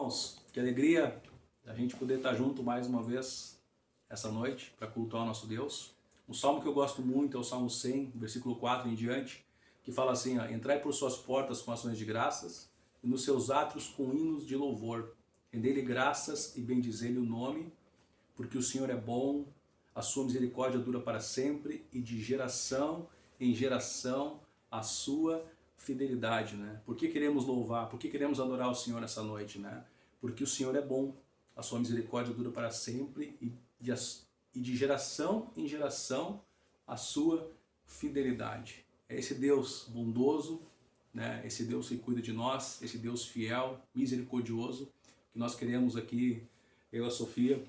irmãos, que alegria a gente poder estar junto mais uma vez essa noite para cultuar o nosso Deus. Um salmo que eu gosto muito é o Salmo 100, versículo 4 em diante, que fala assim, ó, entrai por suas portas com ações de graças e nos seus átrios com hinos de louvor. Rendei-lhe graças e bendizei-lhe o nome, porque o Senhor é bom, a sua misericórdia dura para sempre e de geração em geração a sua fidelidade, né? Por que queremos louvar? Por que queremos adorar o Senhor nessa noite, né? Porque o Senhor é bom, a sua misericórdia dura para sempre e de geração em geração a sua fidelidade. É esse Deus bondoso, né? Esse Deus que cuida de nós, esse Deus fiel, misericordioso, que nós queremos aqui, eu e a Sofia,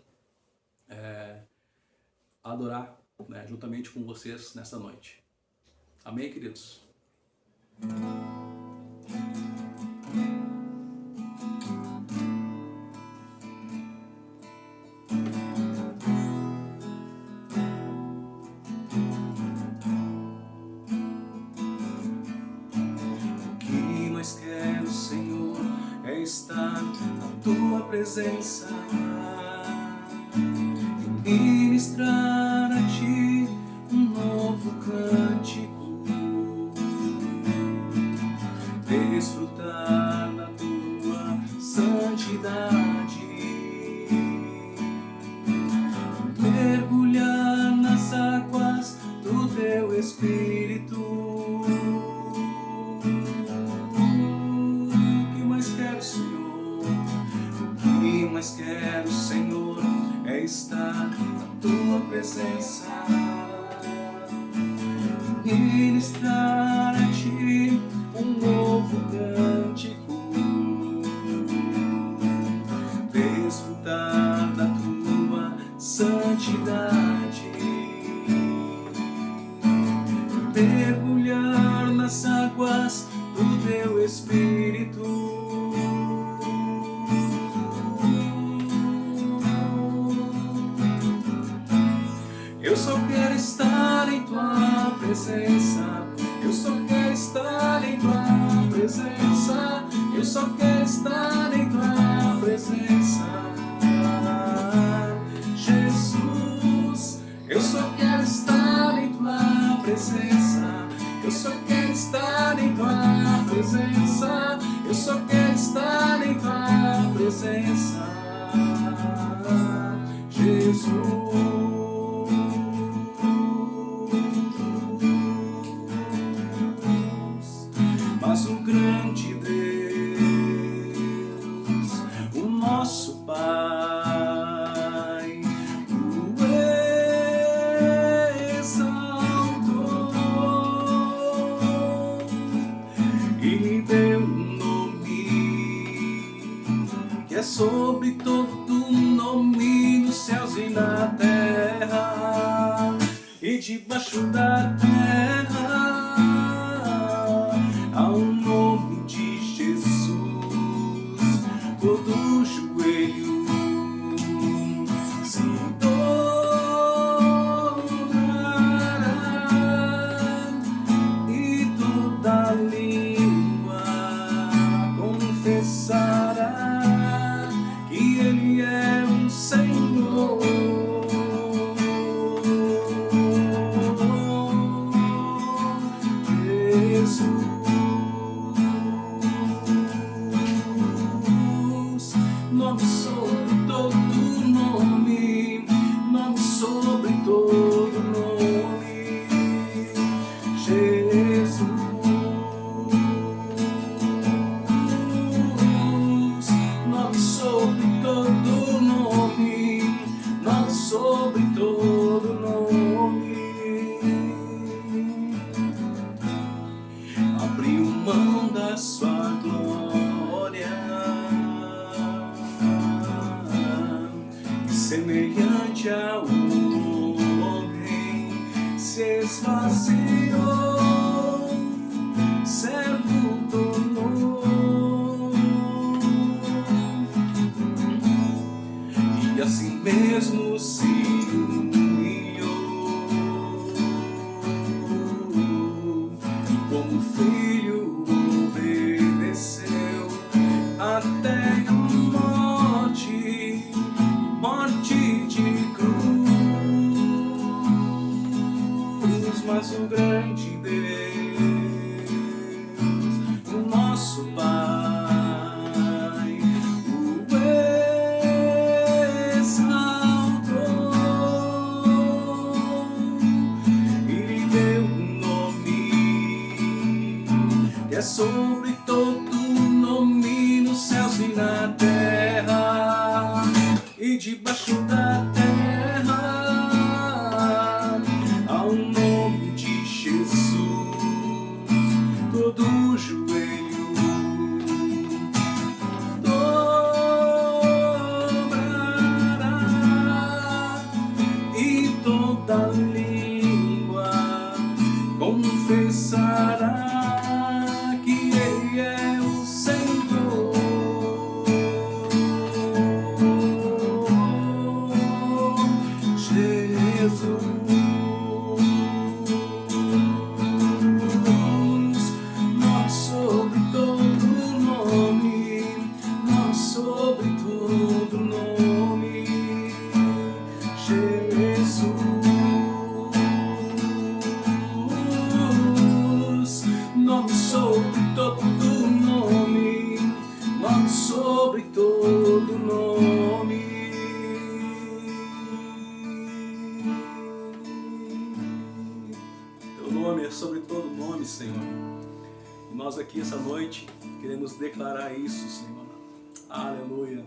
adorar, né? Juntamente com vocês nessa noite. Amém, queridos? O que mais quero, Senhor, é estar na tua presença e ministrar a ti um novo cântico. Desfrutar da tua santidade, mergulhar nas águas do teu Espírito. O que mais quero, Senhor? O que mais quero, Senhor, é estar na tua presença, ministrar a ti um novo cântico, desfrutar da tua santidade, mergulhar nas águas do teu Espírito. Eu só quero estar em tua presença. Eu só quero estar em tua presença. Eu só quero estar em tua presença. Jesus, eu só quero estar em tua presença. Eu só quero estar em tua presença. Eu só quero estar em tua presença. Jesus. Mas o grande Deus, o nosso Pai, o exaltou e lhe deu um nome que é sobre todo nome nos céus e na terra e debaixo da terra. Ao nome de Jesus, todo joelho se dobrará e toda língua confessará que Ele é o Senhor. Jesus. Nome sobre todo nome, nome sobre todo nome, Jesus. Nome sobre todo nome, nome sobre todo nome. Abriu mão da sua glória, semelhante ao homem, se esvaziou, servo tornou, e assim mesmo se humilhou, e como filho obedeceu até a morte. da terra e debaixo da terra, ao nome de Jesus, todo joelho dobrará e toda língua confessará que Ele é o Senhor. Jesus, nós sobre todo nome, nós sobre todo nome, Jesus, nós sobre todo nome, nós sobre todo nome. Teu nome é sobre todo nome, Senhor. E nós aqui essa noite queremos declarar isso, Senhor. Aleluia.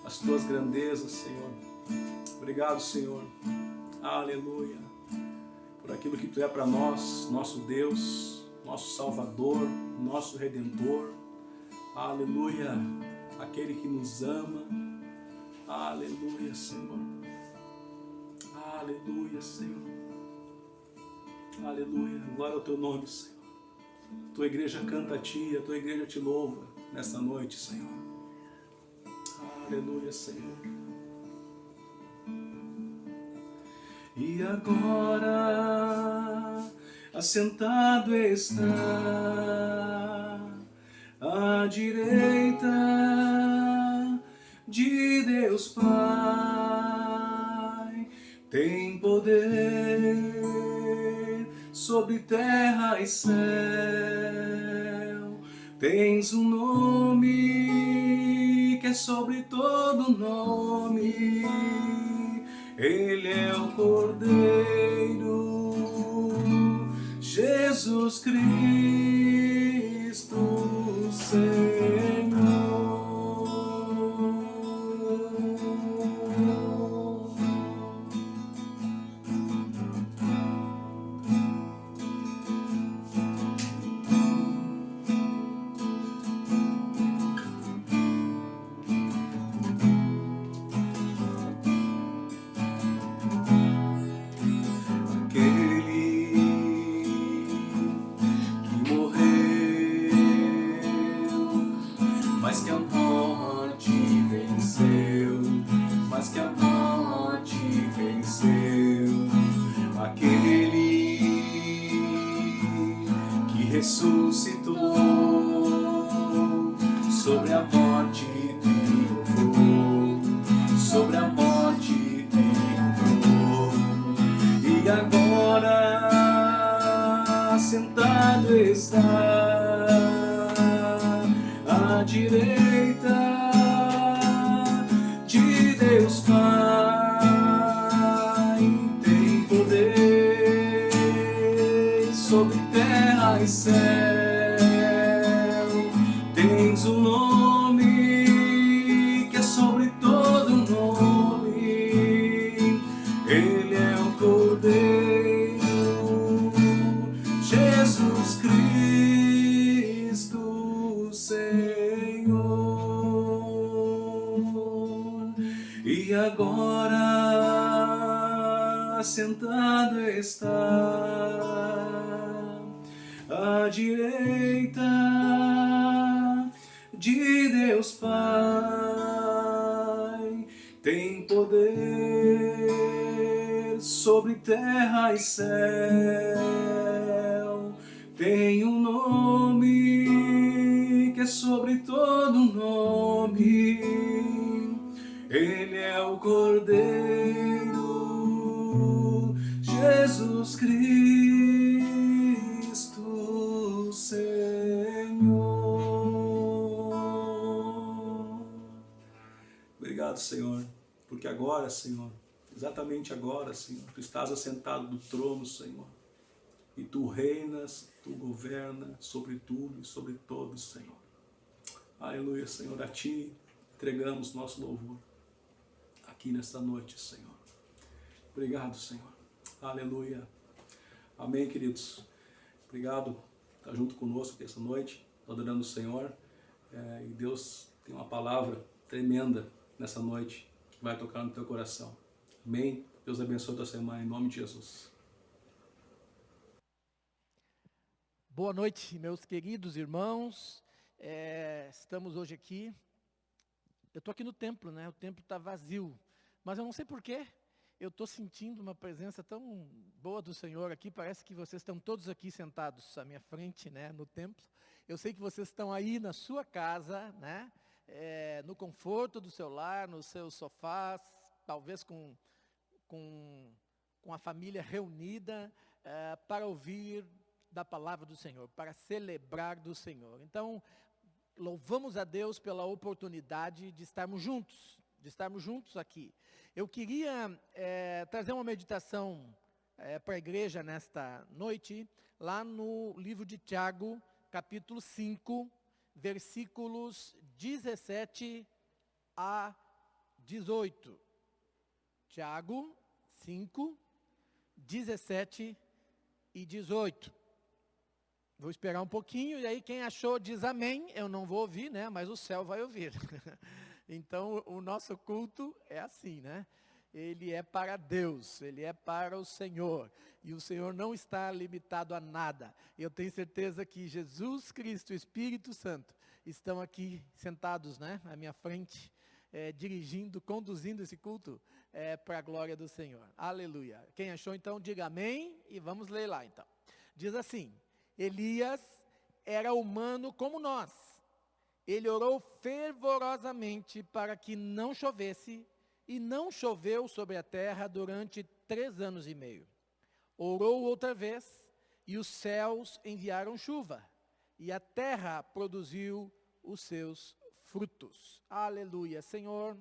As tuas grandezas, Senhor. Obrigado, Senhor. Aleluia. Por aquilo que tu é para nós, nosso Deus, nosso Salvador, nosso Redentor. Aleluia. Aquele que nos ama. Aleluia, Senhor. Aleluia, Senhor. Aleluia. Glória ao teu nome, Senhor. Tua igreja canta a ti, a tua igreja te louva nesta noite, Senhor. Aleluia, Senhor. E agora, assentado está à direita de Deus Pai, tem poder sobre terra e céu. Tens um nome que é sobre todo nome. Ele é o Cordeiro, Jesus Cristo, Senhor. Mas que a morte venceu, mas que a morte venceu, aquele que ressuscitou, sobre a morte triunfou, sobre a morte triunfou, e agora sentado está à direita de Deus Pai, tem poder sobre terra e céu. Tens um nome que é sobre todo nome. Ele é o Cordeiro, Jesus Cristo, Senhor. E agora sentado está à direita de Deus Pai, tem poder sobre terra e céu. Tem um nome que é sobre todo nome. Ele é o Cordeiro, Jesus Cristo, Senhor. Obrigado, Senhor, porque agora, Senhor, exatamente agora, Senhor, tu estás assentado no trono, Senhor, e tu reinas, tu governas sobre tudo e sobre todos, Senhor. Aleluia, Senhor, a ti entregamos nosso louvor aqui nesta noite, Senhor. Obrigado, Senhor. Aleluia. Amém, queridos. Obrigado por estar junto conosco aqui essa noite, adorando o Senhor. E Deus tem uma palavra tremenda nessa noite que vai tocar no teu coração. Amém. Deus abençoe a tua semana em nome de Jesus. Boa noite, meus queridos irmãos. Estamos hoje aqui. Eu estou aqui no templo, né? O templo está vazio, mas eu não sei porquê. Eu estou sentindo uma presença tão boa do Senhor aqui. Parece que vocês estão todos aqui sentados à minha frente, né? No templo. Eu sei que vocês estão aí na sua casa, né? No conforto do seu lar, nos seus sofás, talvez com a família reunida para ouvir da palavra do Senhor, para celebrar do Senhor. Então, louvamos a Deus pela oportunidade de estarmos juntos aqui. Eu queria trazer uma meditação para a igreja nesta noite, lá no livro de Tiago, capítulo 5, versículos 17 a 18. Tiago 5, 17 e 18. Vou esperar um pouquinho, e aí quem achou diz amém. Eu não vou ouvir, né? Mas o céu vai ouvir. Então, o nosso culto é assim, né? Ele é para Deus, ele é para o Senhor. E o Senhor não está limitado a nada. Eu tenho certeza que Jesus Cristo e o Espírito Santo estão aqui sentados, né? À minha frente, dirigindo, conduzindo esse culto para a glória do Senhor. Aleluia. Quem achou, então, diga amém. E vamos ler lá, então. Diz assim: Elias era humano como nós. Ele orou fervorosamente para que não chovesse, e não choveu sobre a terra durante 3 anos e meio. Orou outra vez, e os céus enviaram chuva, e a terra produziu os seus frutos. Aleluia. Senhor,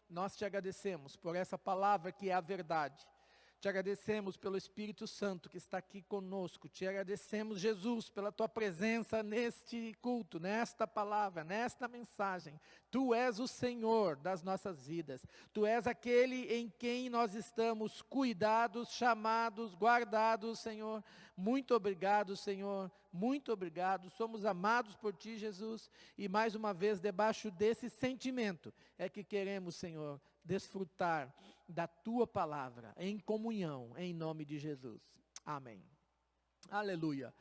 nós te agradecemos por essa palavra que é a verdade. Te agradecemos pelo Espírito Santo que está aqui conosco. Te agradecemos, Jesus, pela tua presença neste culto, nesta palavra, nesta mensagem. Tu és o Senhor das nossas vidas. Tu és aquele em quem nós estamos cuidados, chamados, guardados, Senhor. Muito obrigado, Senhor. Muito obrigado. Somos amados por ti, Jesus. E mais uma vez, debaixo desse sentimento, é que queremos, Senhor, desfrutar da tua palavra, em comunhão, em nome de Jesus. Amém. Aleluia.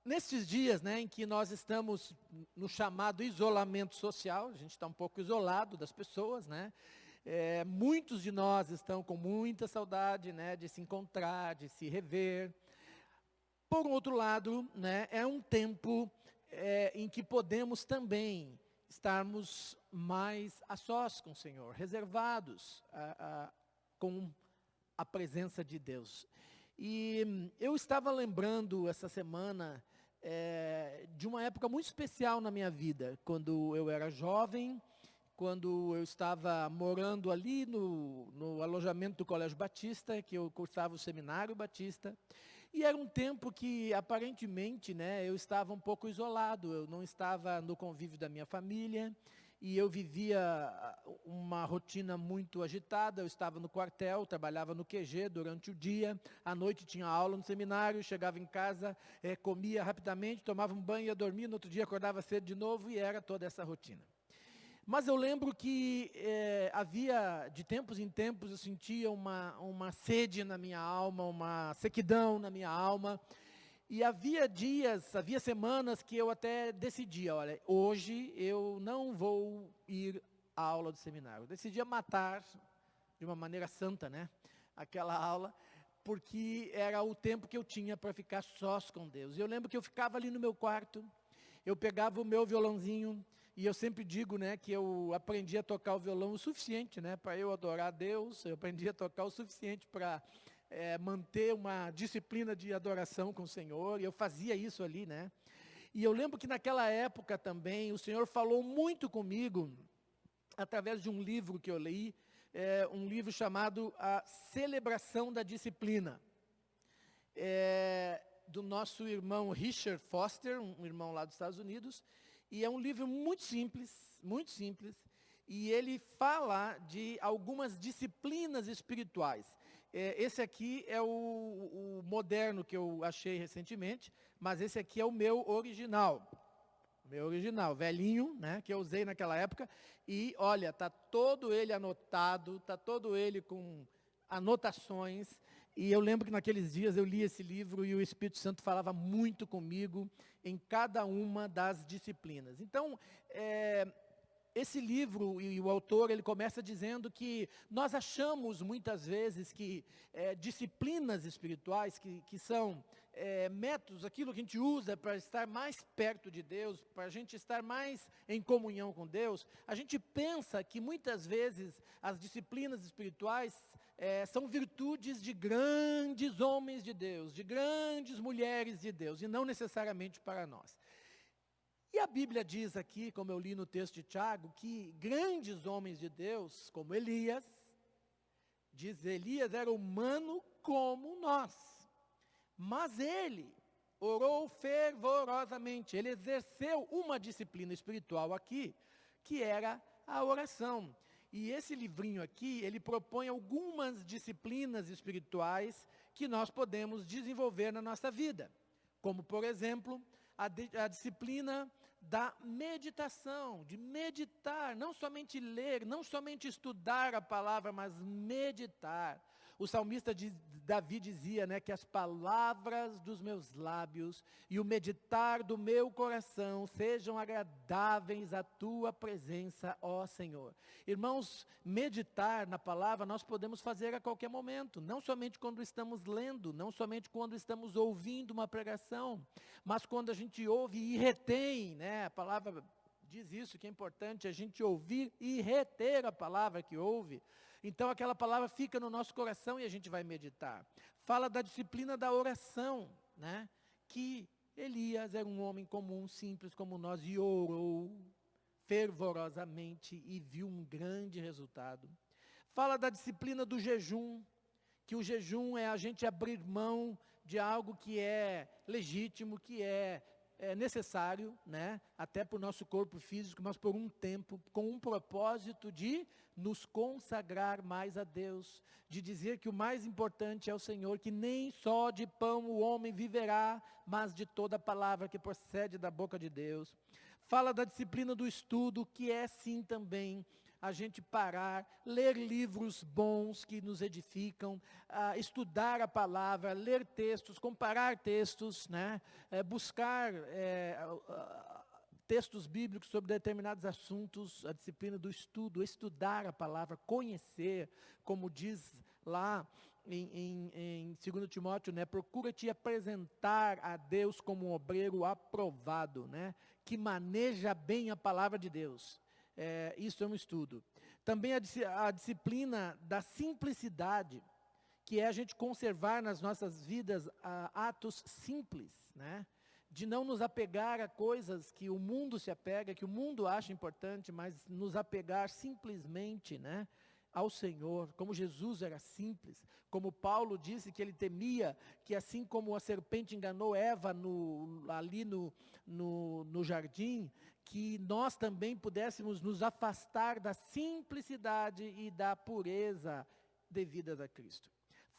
Nestes dias, né, em que nós estamos no chamado isolamento social, a gente está um pouco isolado das pessoas, né? Muitos de nós estão com muita saudade, né, de se encontrar, de se rever. Por outro lado, né, é um tempo em que podemos também estarmos mais a sós com o Senhor, reservados com a presença de Deus. E eu estava lembrando essa semana de uma época muito especial na minha vida, quando eu era jovem, quando eu estava morando ali no alojamento do Colégio Batista, que eu cursava o Seminário Batista, e era um tempo que, aparentemente, né, eu estava um pouco isolado, eu não estava no convívio da minha família, e eu vivia uma rotina muito agitada. Eu estava no quartel, trabalhava no QG durante o dia, à noite tinha aula no seminário, chegava em casa, comia rapidamente, tomava um banho, ia dormir, no outro dia acordava cedo de novo, e era toda essa rotina. Mas eu lembro que havia, de tempos em tempos, eu sentia uma sede na minha alma, uma sequidão na minha alma. E havia dias, havia semanas que eu até decidia, olha, hoje eu não vou ir à aula do seminário. Eu decidia matar, de uma maneira santa, né, aquela aula, porque era o tempo que eu tinha para ficar sós com Deus. E eu lembro que eu ficava ali no meu quarto, eu pegava o meu violãozinho, e eu sempre digo, né, que eu aprendi a tocar o violão o suficiente, né, para eu adorar a Deus. Eu aprendi a tocar o suficiente para manter uma disciplina de adoração com o Senhor, e eu fazia isso ali, né. E eu lembro que naquela época também, o Senhor falou muito comigo, através de um livro que eu li, um livro chamado A Celebração da Disciplina, do nosso irmão Richard Foster, um irmão lá dos Estados Unidos. E é um livro muito simples, muito simples, e ele fala de algumas disciplinas espirituais. Esse aqui é o moderno que eu achei recentemente, mas esse aqui é o meu original. Meu original, velhinho, né, que eu usei naquela época. E olha, tá todo ele anotado, tá todo ele com anotações. E eu lembro que naqueles dias eu li esse livro e o Espírito Santo falava muito comigo em cada uma das disciplinas. Então, esse livro e o autor, ele começa dizendo que nós achamos muitas vezes que disciplinas espirituais, que são métodos, aquilo que a gente usa para estar mais perto de Deus, para a gente estar mais em comunhão com Deus, a gente pensa que muitas vezes as disciplinas espirituais são virtudes de grandes homens de Deus, de grandes mulheres de Deus, e não necessariamente para nós. E a Bíblia diz aqui, como eu li no texto de Tiago, que grandes homens de Deus, como Elias, diz Elias era humano como nós, mas ele orou fervorosamente, ele exerceu uma disciplina espiritual aqui, que era a oração. E esse livrinho aqui, ele propõe algumas disciplinas espirituais que nós podemos desenvolver na nossa vida, como, por exemplo, a disciplina da meditação, de meditar, não somente ler, não somente estudar a palavra, mas meditar. O salmista Davi dizia, né, que as palavras dos meus lábios e o meditar do meu coração sejam agradáveis à tua presença, ó Senhor. Irmãos, meditar na palavra nós podemos fazer a qualquer momento, não somente quando estamos lendo, não somente quando estamos ouvindo uma pregação, mas quando a gente ouve e retém, né, a palavra diz isso, que é importante a gente ouvir e reter a palavra que ouve. Então aquela palavra fica no nosso coração e a gente vai meditar. Fala da disciplina da oração, né? Que Elias era um homem comum, simples como nós, e orou fervorosamente e viu um grande resultado. Fala da disciplina do jejum, que o jejum é a gente abrir mão de algo que é legítimo, que é necessário, né, até para o nosso corpo físico, mas por um tempo, com um propósito de nos consagrar mais a Deus, de dizer que o mais importante é o Senhor, que nem só de pão o homem viverá, mas de toda palavra que procede da boca de Deus. Fala da disciplina do estudo, que é sim também a gente parar, ler livros bons que nos edificam, estudar a palavra, ler textos, comparar textos, né? Buscar textos bíblicos sobre determinados assuntos, a disciplina do estudo, estudar a palavra, conhecer, como diz lá em 2 Timóteo, né? Procura te apresentar a Deus como um obreiro aprovado, né? Que maneja bem a palavra de Deus. Isso é um estudo. Também a disciplina da simplicidade, que é a gente conservar nas nossas vidas atos simples, né? De não nos apegar a coisas que o mundo se apega, que o mundo acha importante, mas nos apegar simplesmente, né, ao Senhor, como Jesus era simples, como Paulo disse que ele temia que assim como a serpente enganou Eva ali no jardim, que nós também pudéssemos nos afastar da simplicidade e da pureza devidas a Cristo.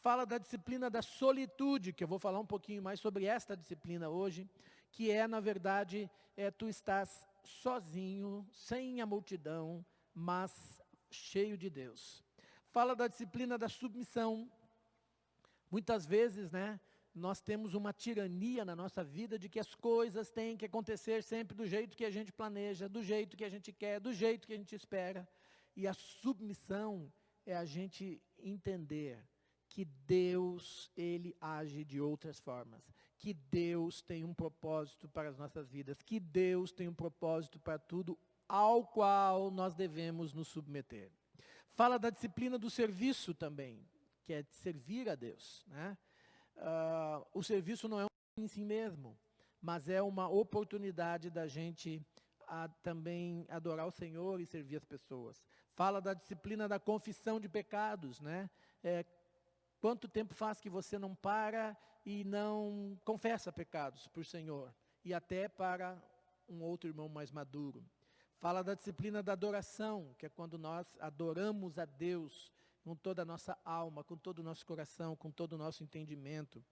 Fala da disciplina da solitude, que eu vou falar um pouquinho mais sobre esta disciplina hoje, que na verdade, tu estás sozinho, sem a multidão, mas cheio de Deus. Fala da disciplina da submissão. Muitas vezes, né, nós temos uma tirania na nossa vida de que as coisas têm que acontecer sempre do jeito que a gente planeja, do jeito que a gente quer, do jeito que a gente espera. E a submissão é a gente entender que Deus, Ele age de outras formas, que Deus tem um propósito para as nossas vidas, que Deus tem um propósito para tudo, ao qual nós devemos nos submeter. Fala da disciplina do serviço também, que é de servir a Deus, né? O serviço não é um fim em si mesmo, mas é uma oportunidade da gente também adorar o Senhor e servir as pessoas. Fala da disciplina da confissão de pecados, né? Quanto tempo faz que você não para e não confessa pecados por Senhor? E até para um outro irmão mais maduro. Fala da disciplina da adoração, que é quando nós adoramos a Deus com toda a nossa alma, com todo o nosso coração, com todo o nosso entendimento.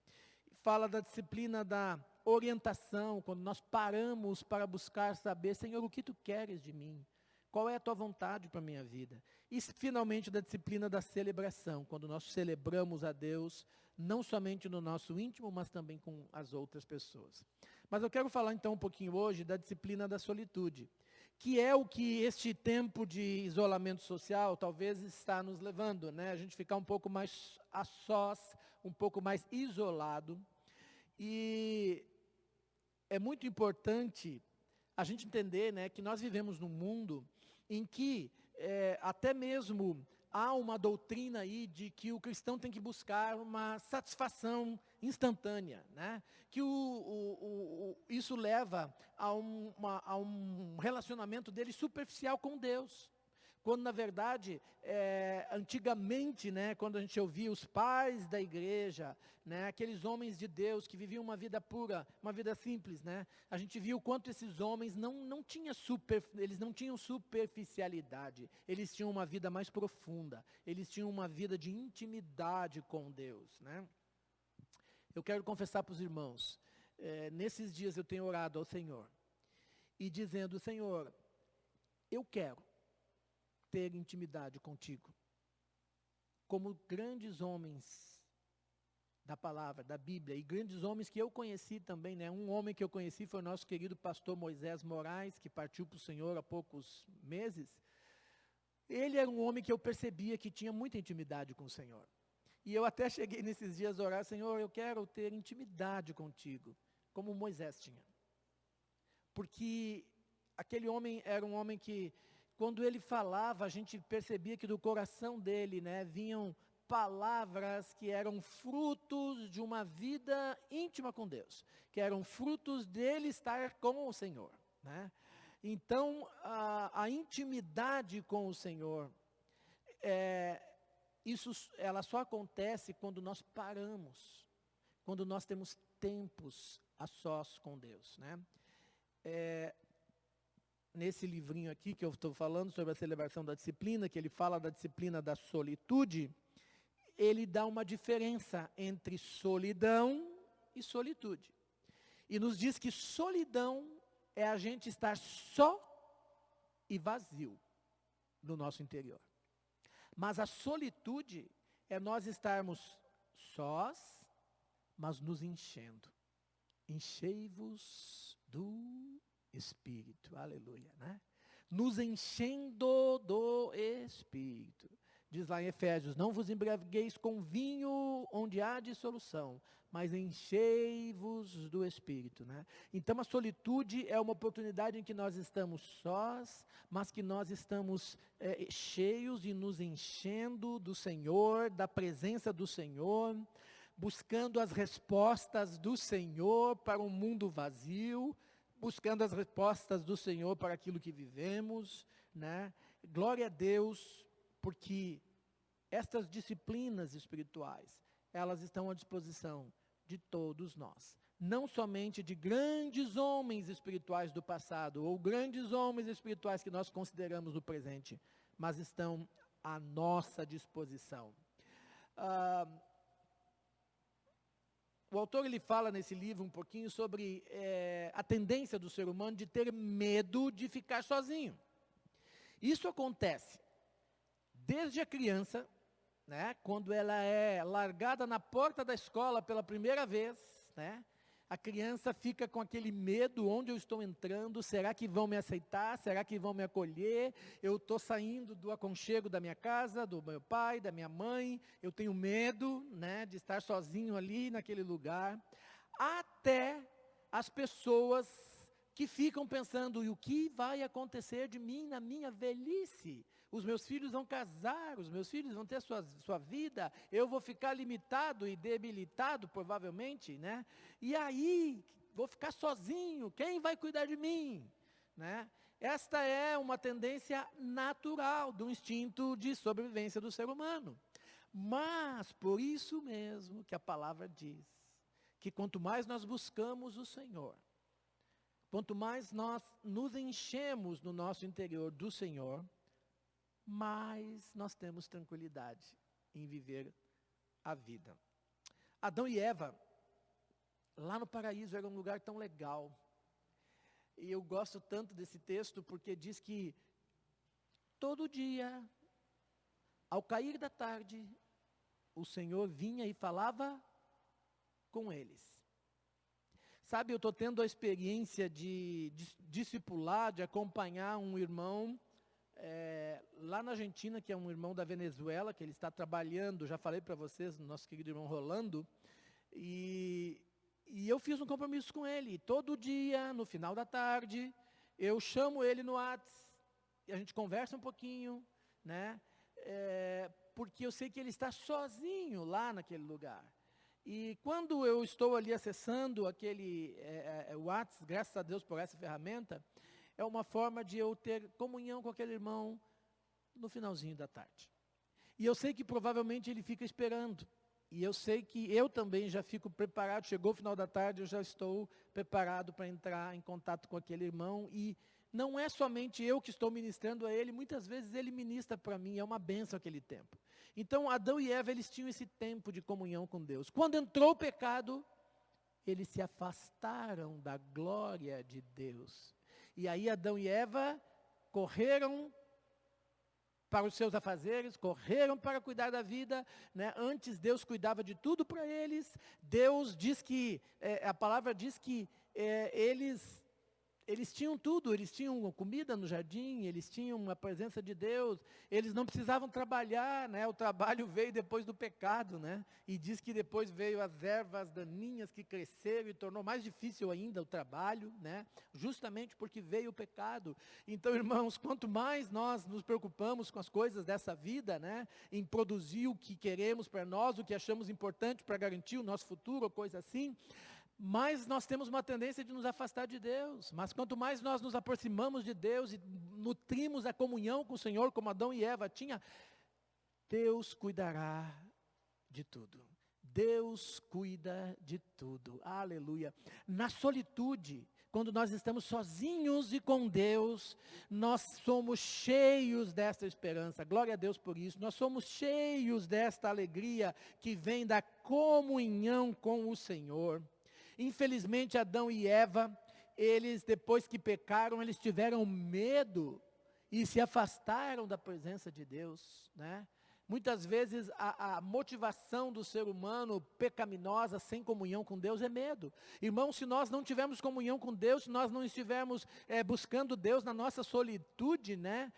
Fala da disciplina da orientação, quando nós paramos para buscar saber, Senhor, o que Tu queres de mim? Qual é a Tua vontade para a minha vida? E, finalmente, da disciplina da celebração, quando nós celebramos a Deus, não somente no nosso íntimo, mas também com as outras pessoas. Mas eu quero falar, então, um pouquinho hoje da disciplina da solitude, que é o que este tempo de isolamento social talvez está nos levando, né? A gente ficar um pouco mais a sós, um pouco mais isolado. E é muito importante a gente entender, né, que nós vivemos num mundo em que até mesmo há uma doutrina aí de que o cristão tem que buscar uma satisfação instantânea, né? Que isso leva a um relacionamento dele superficial com Deus. Quando, na verdade, antigamente, né, quando a gente ouvia os pais da igreja, né, aqueles homens de Deus que viviam uma vida pura, uma vida simples, né, a gente viu o quanto esses homens eles não tinham superficialidade, eles tinham uma vida mais profunda, eles tinham uma vida de intimidade com Deus, né. Eu quero confessar para os irmãos, nesses dias eu tenho orado ao Senhor, e dizendo, Senhor, eu quero ter intimidade contigo. Como grandes homens da palavra, da Bíblia, e grandes homens que eu conheci também, né? Um homem que eu conheci foi o nosso querido pastor Moisés Moraes, que partiu para o Senhor há poucos meses. Ele era um homem que eu percebia que tinha muita intimidade com o Senhor. E eu até cheguei nesses dias a orar, Senhor, eu quero ter intimidade contigo, como Moisés tinha. Porque aquele homem era um homem que, quando ele falava, a gente percebia que do coração dele, né, vinham palavras que eram frutos de uma vida íntima com Deus, que eram frutos dele estar com o Senhor, né? Então, a intimidade com o Senhor, ela só acontece quando nós paramos, quando nós temos tempos a sós com Deus, né? Nesse livrinho aqui que eu estou falando sobre a celebração da disciplina, que ele fala da disciplina da solitude, ele dá uma diferença entre solidão e solitude. E nos diz que solidão é a gente estar só e vazio no nosso interior. Mas a solitude é nós estarmos sós, mas nos enchendo. Enchei-vos do Espírito, aleluia, né? Nos enchendo do Espírito. Diz lá em Efésios, não vos embriagueis com vinho onde há dissolução, mas enchei-vos do Espírito, né? Então a solitude é uma oportunidade em que nós estamos sós, mas que nós estamos cheios e nos enchendo do Senhor, da presença do Senhor, buscando as respostas do Senhor para um mundo vazio, buscando as respostas do Senhor para aquilo que vivemos, né? Glória a Deus, porque estas disciplinas espirituais, elas estão à disposição de todos nós. Não somente de grandes homens espirituais do passado, ou grandes homens espirituais que nós consideramos no presente, mas estão à nossa disposição. O autor ele fala nesse livro um pouquinho sobre a tendência do ser humano de ter medo de ficar sozinho. Isso acontece desde a criança, né, quando ela é largada na porta da escola pela primeira vez, né, a criança fica com aquele medo, onde eu estou entrando, será que vão me aceitar, será que vão me acolher, eu estou saindo do aconchego da minha casa, do meu pai, da minha mãe, eu tenho medo, né, de estar sozinho ali naquele lugar, até as pessoas que ficam pensando, e o que vai acontecer de mim na minha velhice? Os meus filhos vão casar, os meus filhos vão ter sua vida, eu vou ficar limitado e debilitado, provavelmente, né? E aí, vou ficar sozinho, quem vai cuidar de mim? Né? Esta é uma tendência natural do instinto de sobrevivência do ser humano. Mas, por isso mesmo que a palavra diz, que quanto mais nós buscamos o Senhor, Quanto mais nós nos enchemos no nosso interior do Senhor, mais nós temos tranquilidade em viver a vida. Adão e Eva, lá no paraíso, era um lugar tão legal. E eu gosto tanto desse texto porque diz que todo dia, ao cair da tarde, o Senhor vinha e falava com eles. Sabe, eu estou tendo a experiência de discipular, de acompanhar um irmão lá na Argentina, que é um irmão da Venezuela, que ele está trabalhando, já falei para vocês, nosso querido irmão Rolando, e eu fiz um compromisso com ele. Todo dia, no final da tarde, eu chamo ele no WhatsApp, e a gente conversa um pouquinho, né? Porque eu sei que ele está sozinho lá naquele lugar. E quando eu estou ali acessando aquele WhatsApp, graças a Deus por essa ferramenta, é uma forma de eu ter comunhão com aquele irmão no finalzinho da tarde. E eu sei que provavelmente ele fica esperando. E eu sei que eu também já fico preparado, chegou o final da tarde, eu já estou preparado para entrar em contato com aquele irmão. E não é somente eu que estou ministrando a ele, muitas vezes ele ministra para mim, é uma bênção aquele tempo. Então Adão e Eva, eles tinham esse tempo de comunhão com Deus. Quando entrou o pecado, eles se afastaram da glória de Deus. E aí Adão e Eva correram para os seus afazeres, correram para cuidar da vida, né? Antes Deus cuidava de tudo para eles. Deus diz que, a palavra diz que eles tinham tudo, eles tinham comida no jardim, eles tinham a presença de Deus, eles não precisavam trabalhar, né? O trabalho veio depois do pecado, né? E diz que depois veio as ervas daninhas que cresceram e tornou mais difícil ainda o trabalho, né? Justamente porque veio o pecado. Então, irmãos, quanto mais nós nos preocupamos com as coisas dessa vida, né? Em produzir o que queremos para nós, o que achamos importante para garantir o nosso futuro, ou coisa assim, mas nós temos uma tendência de nos afastar de Deus. Mas quanto mais nós nos aproximamos de Deus e nutrimos a comunhão com o Senhor, como Adão e Eva tinham, Deus cuidará de tudo. Deus cuida de tudo. Aleluia. Na solitude, quando nós estamos sozinhos e com Deus, nós somos cheios desta esperança. Glória a Deus por isso. Nós somos cheios desta alegria que vem da comunhão com o Senhor. Infelizmente, Adão e Eva, eles, depois que pecaram, eles tiveram medo e se afastaram da presença de Deus, né? Muitas vezes a motivação do ser humano pecaminosa, sem comunhão com Deus, é medo. Irmãos, se nós não tivermos comunhão com Deus, se nós não estivermos buscando Deus na nossa solitude, né?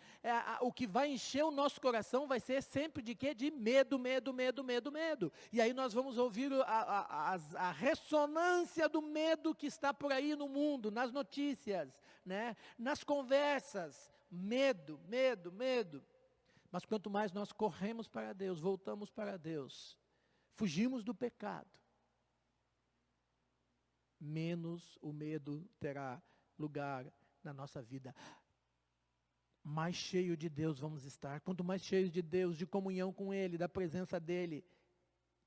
O que vai encher o nosso coração vai ser sempre de quê? De medo, medo, medo, medo, medo. E aí nós vamos ouvir a ressonância do medo que está por aí no mundo, nas notícias, né? Nas conversas. Medo, medo, medo. Mas quanto mais nós corremos para Deus, voltamos para Deus, fugimos do pecado, menos o medo terá lugar na nossa vida. Mais cheio de Deus vamos estar. Quanto mais cheios de Deus, de comunhão com Ele, da presença dEle,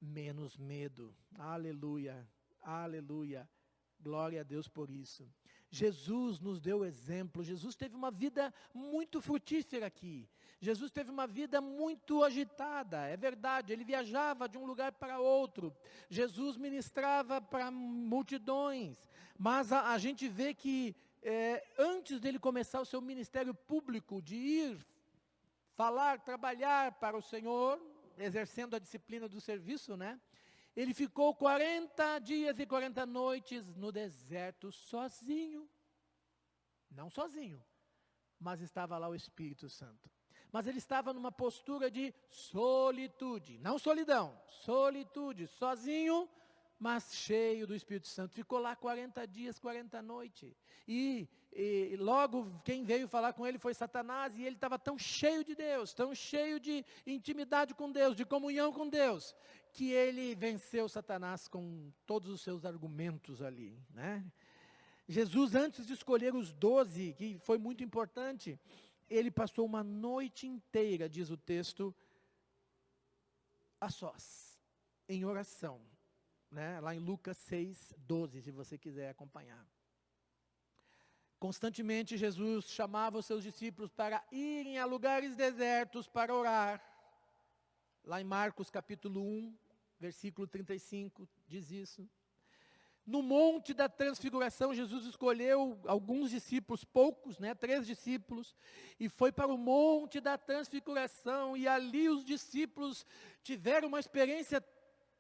menos medo. Aleluia, aleluia. Glória a Deus por isso. Jesus nos deu exemplo. Jesus teve uma vida muito frutífera aqui. Jesus teve uma vida muito agitada, é verdade. Ele viajava de um lugar para outro. Jesus ministrava para multidões. Mas a gente vê que antes dele começar o seu ministério público, de ir falar, trabalhar para o Senhor, exercendo a disciplina do serviço, né? Ele ficou 40 dias e 40 noites no deserto sozinho. Não sozinho, mas estava lá o Espírito Santo. Mas ele estava numa postura de solitude, não solidão, solitude, sozinho, mas cheio do Espírito Santo. Ficou lá 40 dias, 40 noites. E logo quem veio falar com ele foi Satanás, e ele estava tão cheio de Deus, tão cheio de intimidade com Deus, de comunhão com Deus, que ele venceu Satanás com todos os seus argumentos ali, né? Jesus, antes de escolher os 12, que foi muito importante, ele passou uma noite inteira, diz o texto, a sós, em oração, né? Lá em Lucas 6, 12, se você quiser acompanhar. Constantemente Jesus chamava os seus discípulos para irem a lugares desertos para orar. Lá em Marcos capítulo 1, versículo 35, diz isso. No Monte da Transfiguração, Jesus escolheu alguns discípulos, poucos, 3 discípulos, e foi para o Monte da Transfiguração, e ali os discípulos tiveram uma experiência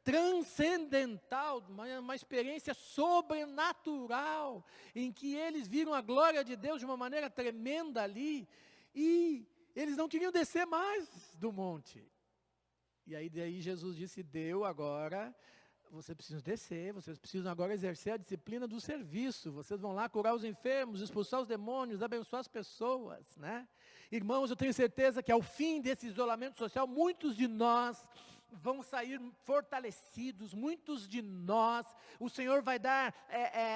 transcendental, uma experiência sobrenatural, em que eles viram a glória de Deus de uma maneira tremenda ali, e eles não queriam descer mais do monte. E aí daí Jesus disse, agora, vocês precisam descer, vocês precisam agora exercer a disciplina do serviço, vocês vão lá curar os enfermos, expulsar os demônios, abençoar as pessoas, Irmãos, eu tenho certeza que ao fim desse isolamento social, muitos de nós vão sair fortalecidos, muitos de nós, o Senhor vai dar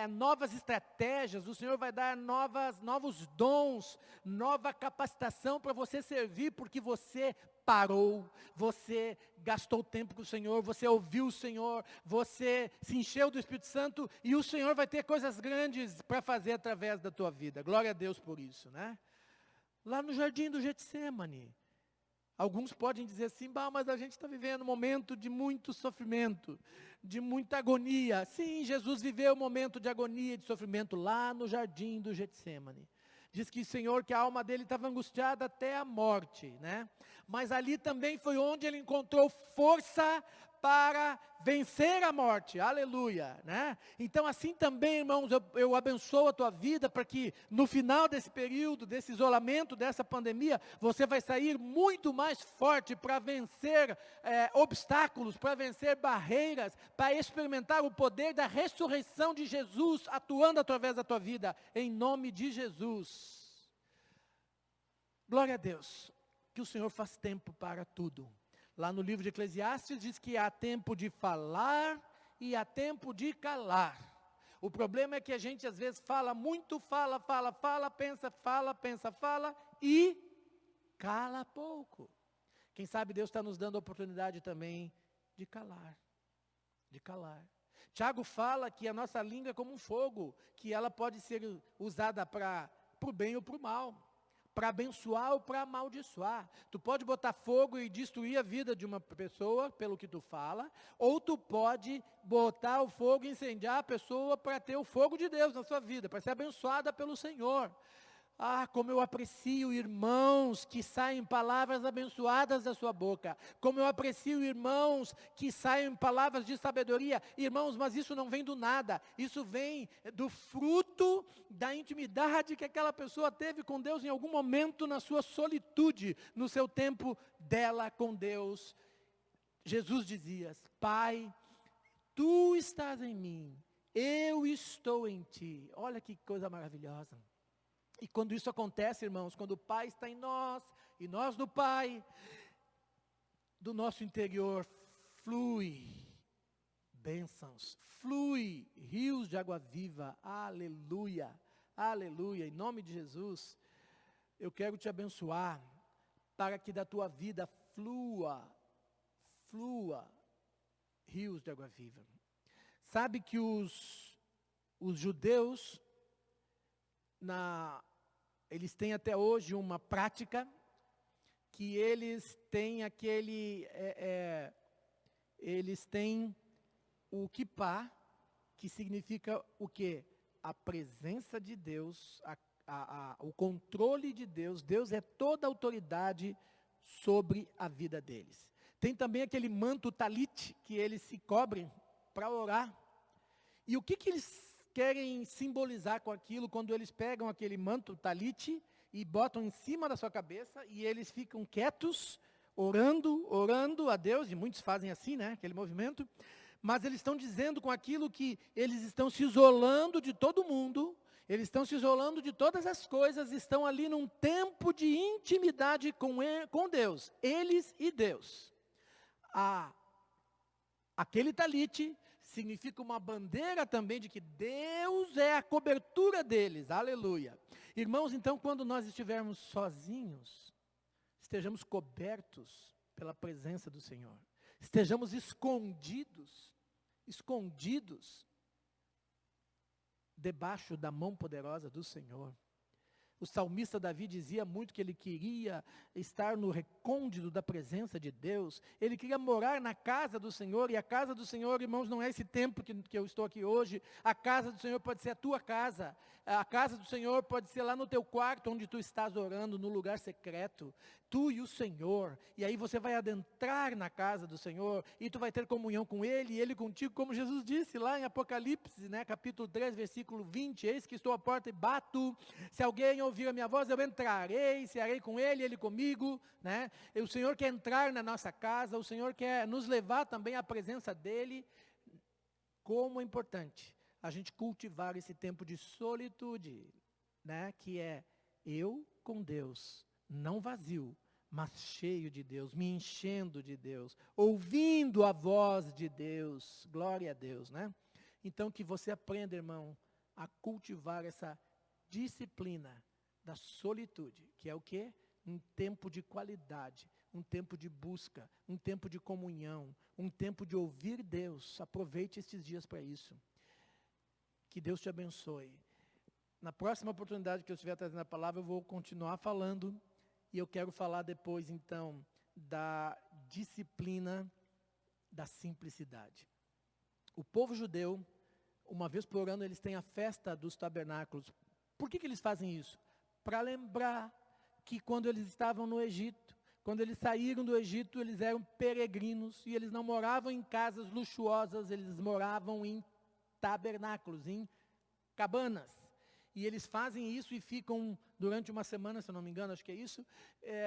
novas estratégias, o Senhor vai dar novos dons, nova capacitação para você servir, porque você parou, você gastou tempo com o Senhor, você ouviu o Senhor, você se encheu do Espírito Santo, e o Senhor vai ter coisas grandes para fazer através da tua vida. Glória a Deus por isso, Lá no jardim do Getsêmani, alguns podem dizer assim, mas a gente está vivendo um momento de muito sofrimento, de muita agonia. Sim, Jesus viveu um momento de agonia e de sofrimento lá no jardim do Getsêmani. Diz que o Senhor, que a alma dele estava angustiada até a morte, Mas ali também foi onde ele encontrou força para vencer a morte, aleluia, Então assim também, irmãos, eu abençoo a tua vida, para que no final desse período, desse isolamento, dessa pandemia, você vai sair muito mais forte para vencer obstáculos, para vencer barreiras, para experimentar o poder da ressurreição de Jesus, atuando através da tua vida, em nome de Jesus. Glória a Deus, que o Senhor faz tempo para tudo. Lá no livro de Eclesiastes diz que há tempo de falar e há tempo de calar. O problema é que a gente às vezes fala muito, fala, pensa, e cala pouco. Quem sabe Deus está nos dando a oportunidade também de calar. Tiago fala que a nossa língua é como um fogo, que ela pode ser usada para o bem ou para o mal, para abençoar ou para amaldiçoar. Tu pode botar fogo e destruir a vida de uma pessoa, pelo que tu fala, ou tu pode botar o fogo e incendiar a pessoa para ter o fogo de Deus na sua vida, para ser abençoada pelo Senhor. Como eu aprecio irmãos que saem palavras abençoadas da sua boca. Como eu aprecio irmãos que saem palavras de sabedoria. Irmãos, mas isso não vem do nada. Isso vem do fruto da intimidade que aquela pessoa teve com Deus em algum momento na sua solitude, no seu tempo dela com Deus. Jesus dizia, Pai, Tu estás em mim, eu estou em Ti. Olha que coisa maravilhosa. E quando isso acontece, irmãos, quando o Pai está em nós, e nós no Pai, do nosso interior flui bênçãos, flui rios de água viva, aleluia, aleluia, em nome de Jesus, eu quero te abençoar, para que da tua vida flua rios de água viva. Sabe que os judeus, eles têm até hoje uma prática, que eles têm eles têm o kippá, que significa o quê? A presença de Deus, o controle de Deus. Deus é toda a autoridade sobre a vida deles. Tem também aquele manto talit, que eles se cobrem para orar. E o que eles querem simbolizar com aquilo, quando eles pegam aquele manto talit e botam em cima da sua cabeça, e eles ficam quietos, orando a Deus, e muitos fazem assim, aquele movimento, mas eles estão dizendo com aquilo que eles estão se isolando de todo mundo, eles estão se isolando de todas as coisas, estão ali num tempo de intimidade com Deus, eles e Deus. Aquele talit significa uma bandeira também de que Deus é a cobertura deles, aleluia. Irmãos, então, quando nós estivermos sozinhos, estejamos cobertos pela presença do Senhor, estejamos escondidos debaixo da mão poderosa do Senhor. O salmista Davi dizia muito que ele queria estar no recôndito da presença de Deus. Ele queria morar na casa do Senhor. E a casa do Senhor, irmãos, não é esse templo que eu estou aqui hoje. A casa do Senhor pode ser a tua casa. A casa do Senhor pode ser lá no teu quarto, onde tu estás orando, no lugar secreto. Tu e o Senhor. E aí você vai adentrar na casa do Senhor. E tu vai ter comunhão com Ele e Ele contigo, como Jesus disse lá em Apocalipse, né, capítulo 3, versículo 20. Eis que estou à porta e bato. Se alguém ouvir a minha voz, eu entrarei, cearei com Ele, Ele comigo. Né? E o Senhor quer entrar na nossa casa. O Senhor quer nos levar também à presença dEle. Como é importante a gente cultivar esse tempo de solitude, né, que é eu com Deus, não vazio, mas cheio de Deus, me enchendo de Deus, ouvindo a voz de Deus, glória a Deus, né? Então que você aprenda, irmão, a cultivar essa disciplina da solitude, que é o quê? Um tempo de qualidade, um tempo de busca, um tempo de comunhão, um tempo de ouvir Deus. Aproveite estes dias para isso. Que Deus te abençoe. Na próxima oportunidade que eu estiver trazendo a palavra, eu vou continuar falando, e eu quero falar depois, então, da disciplina da simplicidade. O povo judeu, uma vez por ano, eles têm a festa dos tabernáculos. Por que eles fazem isso? Para lembrar que quando eles estavam no Egito, quando eles saíram do Egito, eles eram peregrinos, e eles não moravam em casas luxuosas, eles moravam em tabernáculos, em cabanas. E eles fazem isso e ficam durante uma semana, se eu não me engano, acho que é isso,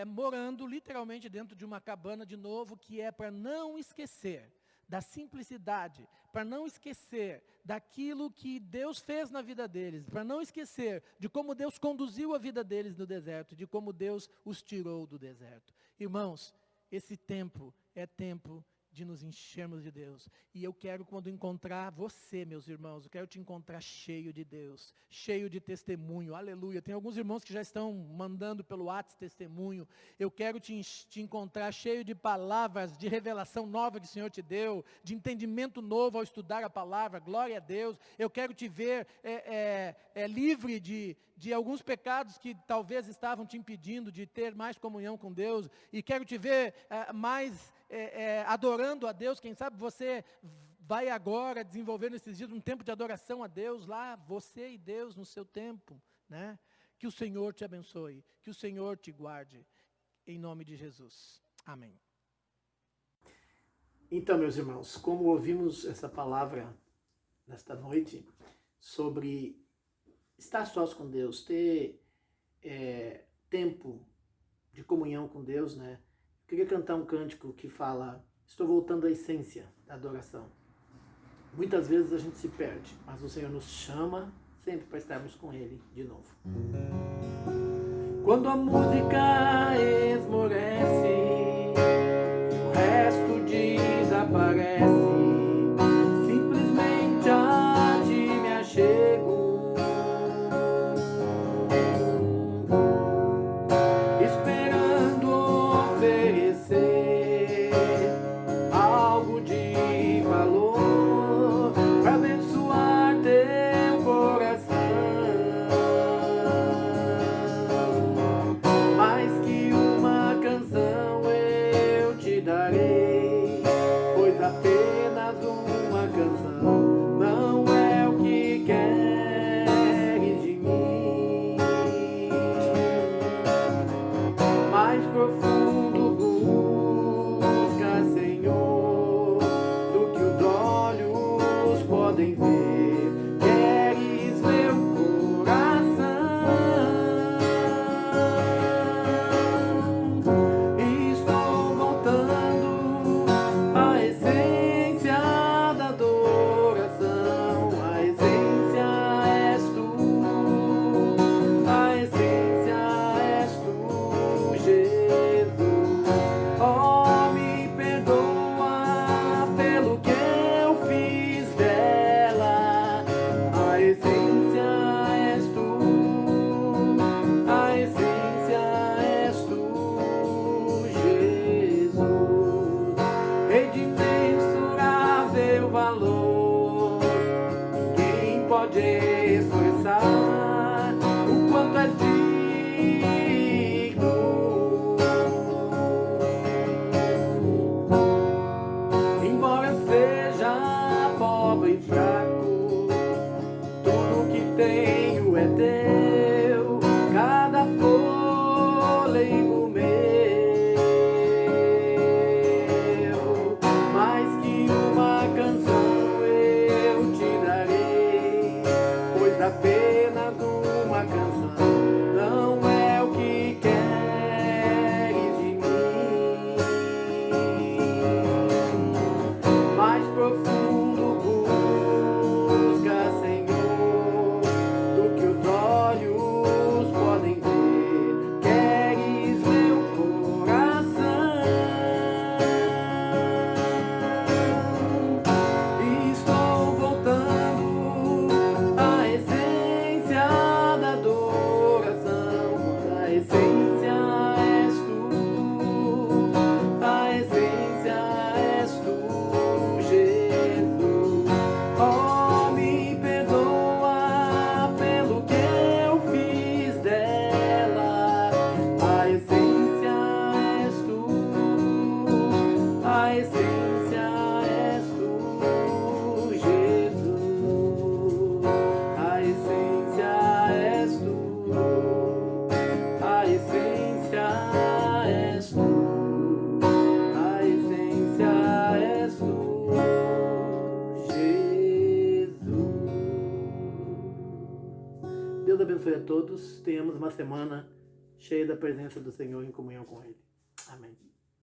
morando literalmente dentro de uma cabana de novo, que é para não esquecer da simplicidade, para não esquecer daquilo que Deus fez na vida deles, para não esquecer de como Deus conduziu a vida deles no deserto, de como Deus os tirou do deserto. Irmãos, esse tempo é tempo de nos enchermos de Deus. E eu quero, quando encontrar você, meus irmãos, eu quero te encontrar cheio de Deus, cheio de testemunho, aleluia. Tem alguns irmãos que já estão mandando pelo WhatsApp testemunho. Eu quero te encontrar cheio de palavras, de revelação nova que o Senhor te deu, de entendimento novo ao estudar a palavra, glória a Deus. Eu quero te ver livre de alguns pecados que talvez estavam te impedindo de ter mais comunhão com Deus, e quero te ver mais adorando a Deus. Quem sabe você vai agora desenvolver nesses dias um tempo de adoração a Deus, lá, você e Deus no seu tempo, né? Que o Senhor te abençoe, que o Senhor te guarde, em nome de Jesus. Amém. Então, meus irmãos, como ouvimos essa palavra nesta noite, sobre estar sós com Deus, ter tempo de comunhão com Deus, né? Eu queria cantar um cântico que fala: estou voltando à essência da adoração. Muitas vezes a gente se perde, mas o Senhor nos chama sempre para estarmos com Ele de novo. Quando a música esmorece, o resto desaparece, simplesmente a ti me achego. Deus abençoe a todos. Tenhamos uma semana cheia da presença do Senhor em comunhão com Ele. Amém.